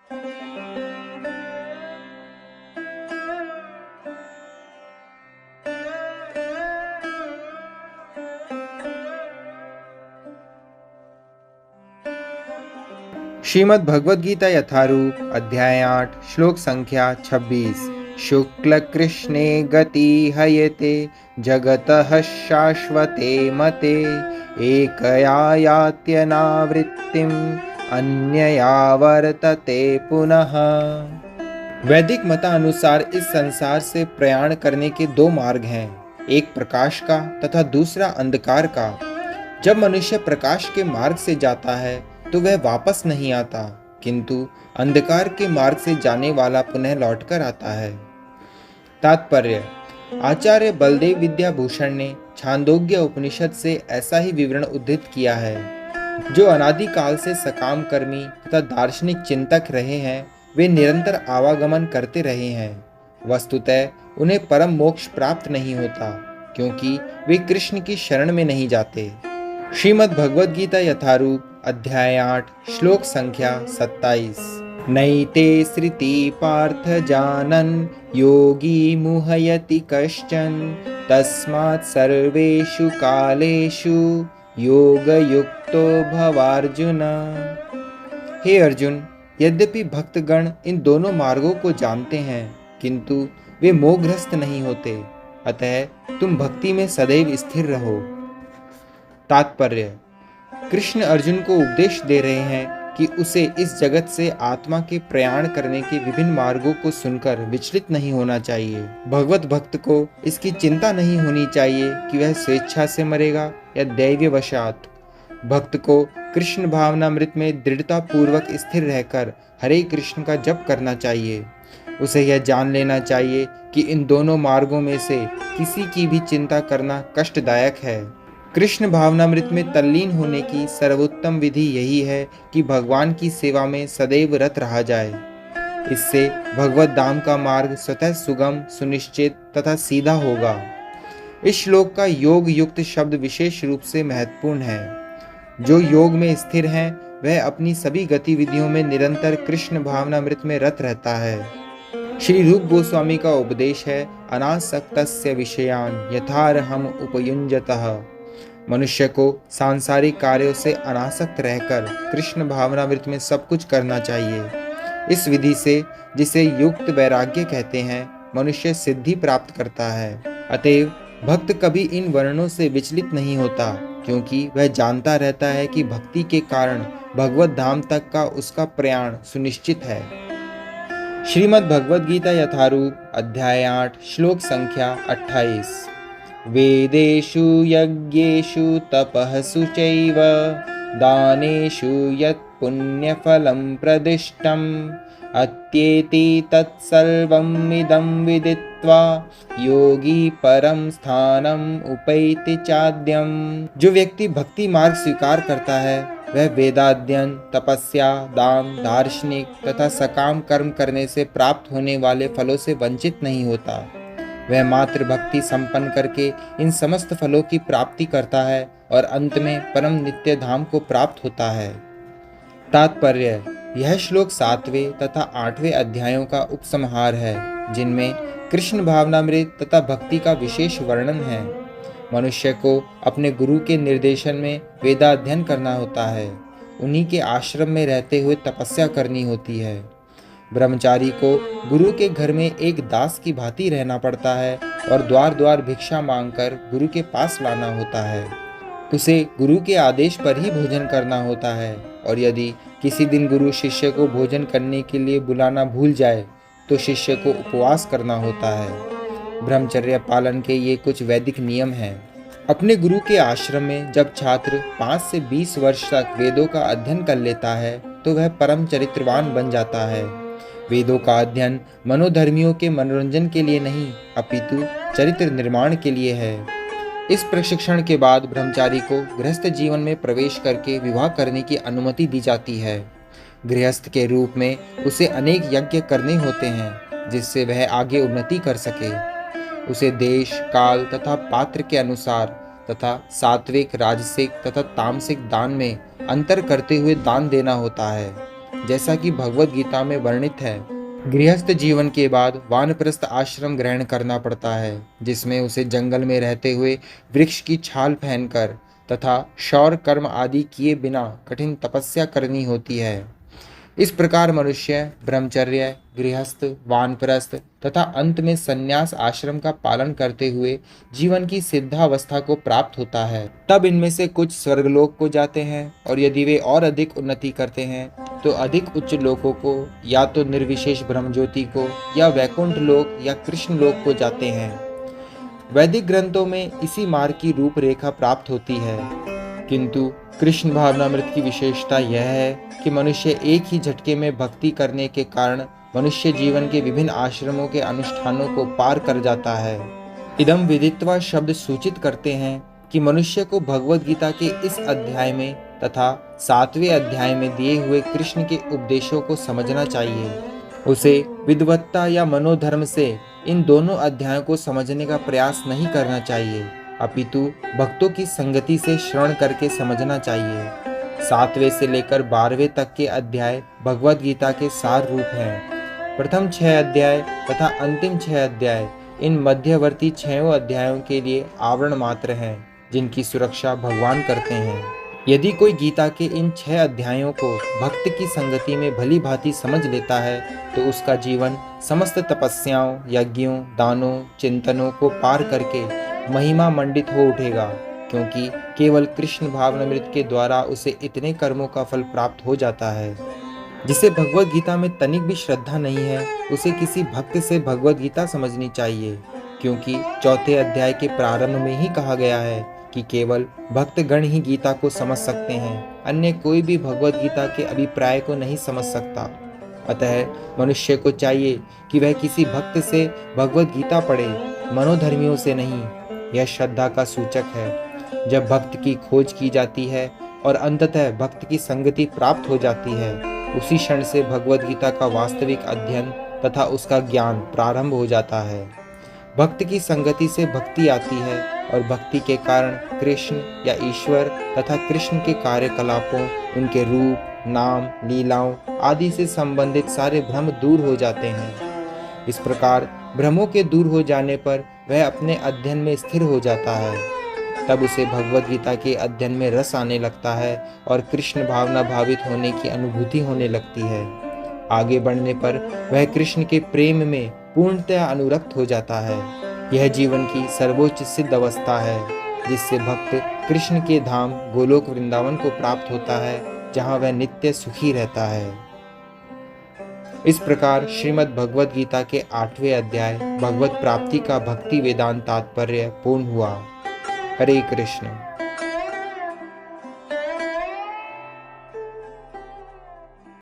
श्रीमद् भगवद गीता यथारूप अध्याय 8 श्लोक संख्या 26। शुक्ल कृष्णे गति हयते जगतः शाश्वते मते एकया यात्यनावृत्तिम अन्यया वर्तते पुनः। वैदिक मतानुसार इस संसार से प्रयाण करने के दो मार्ग हैं, एक प्रकाश का तथा दूसरा अंधकार का। जब मनुष्य प्रकाश के मार्ग से जाता है तो वह वापस नहीं आता, किंतु अंधकार के मार्ग से जाने वाला पुनः लौटकर आता है। तात्पर्य: आचार्य बलदेव विद्याभूषण ने छांदोग्य उपनिषद से ऐसा ही विवरण उद्धृत किया है। जो अनादिकाल से सकाम कर्मी तथा दार्शनिक चिंतक रहे हैं, वे निरंतर आवागमन करते रहे हैं। वस्तुतः उन्हें परम मोक्ष प्राप्त नहीं होता, क्योंकि वे कृष्ण की शरण में नहीं जाते। श्रीमद् भगवद गीता यथारूप अध्याय 8 श्लोक संख्या 27। नैते श्रुति पार्थ जानन् योगी मुह्यति कश्चन तस्मात् सर्वेषु कालेषु योगयुक्तो भवार्जुन। हे अर्जुन, यद्यपि भक्तगण इन दोनों मार्गों को जानते हैं, किंतु वे मोहग्रस्त नहीं होते। अतः तुम भक्ति में सदैव स्थिर रहो। तात्पर्य: कृष्ण अर्जुन को उपदेश दे रहे हैं कि उसे इस जगत से आत्मा के प्रयाण करने के विभिन्न मार्गों को सुनकर विचलित नहीं होना चाहिए। भगवत भक्त को इसकी चिंता नहीं होनी चाहिए कि वह स्वेच्छा से मरेगा या दैव्यवशात। भक्त को कृष्ण भावनामृत में दृढ़ता पूर्वक स्थिर रहकर हरे कृष्ण का जप करना चाहिए। उसे यह जान लेना चाहिए कि इन दोनों मार्गों में से किसी की भी चिंता करना कष्टदायक है। कृष्ण भावनामृत में तल्लीन होने की सर्वोत्तम विधि यही है कि भगवान की सेवा में सदैव रत रहा जाए। इससे भगवत धाम का मार्ग स्वतः सुगम, सुनिश्चित तथा सीधा होगा। इस श्लोक का योग युक्त शब्द विशेष रूप से महत्वपूर्ण है। जो योग में स्थिर है वह अपनी सभी गतिविधियों में निरंतर कृष्ण भावनामृत में रत रहता है। श्री रूप गोस्वामी का उपदेश है, अनासक्तस्य विषयान यथार्हम् उपयुञ्जतः। मनुष्य को सांसारिक कार्यों से अनासक्त रहकर कृष्ण भावनामृत में सब कुछ करना चाहिए। इस विधि से, जिसे युक्त वैराग्य कहते हैं, मनुष्य सिद्धि प्राप्त करता है। अतएव भक्त कभी इन वर्णों से विचलित नहीं होता, क्योंकि वह जानता रहता है कि भक्ति के कारण भगवत धाम तक का उसका प्रयाण सुनिश्चित है। श्रीमद् भगवद गीता यथारूप अध्याय 8 श्लोक संख्या 28। वेदेषु यज्ञेषु तपःसु चैव दानेषु यत् पुण्यफलं प्रदिष्टम् अत्येति तत्सर्वम् इदं विदित्वा योगी परम स्थानम उपैति चाद्यम। जो व्यक्ति भक्ति मार्ग स्वीकार करता है वह वेदाध्ययन, तपस्या, दान, दार्शनिक तथा सकाम कर्म करने से प्राप्त होने वाले फलों से वंचित नहीं होता। वह मात्र भक्ति संपन्न करके इन समस्त फलों की प्राप्ति करता है और अंत में परम नित्य धाम को प्राप्त होता है। तात्पर्य: यह श्लोक 7वें तथा 8वें अध्यायों का उपसंहार है, जिनमें कृष्ण भावनामृत तथा भक्ति का विशेष वर्णन है। मनुष्य को अपने गुरु के निर्देशन में वेदाध्ययन करना होता है। उन्हीं के आश्रम में रहते हुए तपस्या करनी होती है। ब्रह्मचारी को गुरु के घर में एक दास की भांति रहना पड़ता है और द्वार द्वार भिक्षा मांगकर गुरु के पास लाना होता है। उसे गुरु के आदेश पर ही भोजन करना होता है, और यदि किसी दिन गुरु शिष्य को भोजन करने के लिए बुलाना भूल जाए तो शिष्य को उपवास करना होता है। ब्रह्मचर्य पालन के ये कुछ वैदिक नियम हैं। अपने गुरु के आश्रम में जब छात्र 5 से 20 वर्ष तक वेदों का अध्ययन कर लेता है तो वह परम चरित्रवान बन जाता है। वेदों का अध्ययन मनोधर्मियों के मनोरंजन के लिए नहीं, अपितु चरित्र निर्माण के लिए है। इस प्रशिक्षण के बाद ब्रह्मचारी को गृहस्थ जीवन में प्रवेश करके विवाह करने की अनुमति दी जाती है। गृहस्थ के रूप में उसे अनेक यज्ञ करने होते हैं, जिससे वह आगे उन्नति कर सके। उसे देश, काल तथा पात्र के अनुसार तथा सात्विक, राजसिक तथा तामसिक दान में अंतर करते हुए दान देना होता है। जैसा कि भगवद गीता में वर्णित है। गृहस्थ जीवन के बाद वानप्रस्थ आश्रम ग्रहण करना पड़ता है, जिसमें उसे जंगल में रहते हुए वृक्ष की छाल पहनकर तथा शौर कर्म आदि किए बिना कठिन तपस्या करनी होती है। इस प्रकार मनुष्य ब्रह्मचर्य, गृहस्थ, वानप्रस्थ तथा अंत में संन्यास आश्रम का पालन करते हुए जीवन की सिद्धावस्था को प्राप्त होता है। तब इनमें से कुछ स्वर्गलोक को जाते हैं और यदि वे और अधिक उन्नति करते हैं तो अधिक उच्च लोकों को, या तो निर्विशेष ब्रह्मज्योति को, या वैकुंठ लोक या कृष्ण लोक को जाते हैं। वैदिक ग्रंथों में इसी मार्ग की रूपरेखा प्राप्त होती है, किंतु कृष्ण भावनामृत की विशेषता यह है कि मनुष्य एक ही झटके में भक्ति करने के कारण मनुष्य जीवन के विभिन्न आश्रमों के अनुष्ठानों को पार कर जाता है। इदम विदित्वा शब्द सूचित करते हैं कि मनुष्य को भगवद गीता के इस अध्याय में तथा 7वें अध्याय में दिए हुए कृष्ण के उपदेशों को समझना चाहिए। उसे विद्वत्ता या मनोधर्म से इन दोनों अध्यायों को समझने का प्रयास नहीं करना चाहिए, अपितु भक्तों की संगति से श्रवण करके समझना चाहिए। 7वें से लेकर 12वें तक के अध्याय भगवद गीता के सार रूप हैं। प्रथम 6 अध्याय तथा अंतिम 6 अध्याय इन मध्यवर्ती 6 अध्यायों के लिए आवरण मात्र हैं, जिनकी सुरक्षा भगवान करते हैं। यदि कोई गीता के इन 6 अध्यायों को भक्त की संगति में भली भांति समझ लेता है तो उसका जीवन समस्त तपस्याओं, यज्ञों, दानों, चिंतनों को पार करके महिमा मंडित हो उठेगा, क्योंकि केवल कृष्ण भावनामृत के द्वारा उसे इतने कर्मों का फल प्राप्त हो जाता है। जिसे भगवद गीता में तनिक भी श्रद्धा नहीं है, उसे किसी भक्त से भगवद गीता समझनी चाहिए, क्योंकि 4थे अध्याय के प्रारंभ में ही कहा गया है कि केवल भक्तगण ही गीता को समझ सकते हैं, अन्य कोई भी भगवद गीता के अभिप्राय को नहीं समझ सकता। अतः मनुष्य को चाहिए कि वह किसी भक्त से भगवद गीता पढ़े, मनोधर्मियों से नहीं। यह श्रद्धा का सूचक है। जब भक्त की खोज की जाती है और अंततः भक्त की संगति प्राप्त हो जाती है, उसी क्षण से भगवद गीता का वास्तविक अध्ययन तथा उसका ज्ञान प्रारंभ हो जाता है। भक्त की संगति से भक्ति आती है और भक्ति के कारण कृष्ण या ईश्वर तथा कृष्ण के कार्यकलापों, उनके रूप, नाम, लीलाओं आदि से संबंधित सारे भ्रम दूर हो जाते हैं। इस प्रकार भ्रमों के दूर हो जाने पर वह अपने अध्ययन में स्थिर हो जाता है। तब उसे भगवद गीता के अध्ययन में रस आने लगता है और कृष्ण भावना भावित होने की अनुभूति होने लगती है। आगे बढ़ने पर वह कृष्ण के प्रेम में पूर्णतः अनुरक्त हो जाता है। यह जीवन की सर्वोच्च सिद्ध अवस्था है, जिससे भक्त कृष्ण के धाम गोलोक वृंदावन को प्राप्त होता है, जहाँ वह नित्य सुखी रहता है। इस प्रकार श्रीमद् भगवद गीता के 8वें अध्याय भगवत प्राप्ति का भक्ति वेदांत तात्पर्य पूर्ण हुआ। हरे कृष्ण।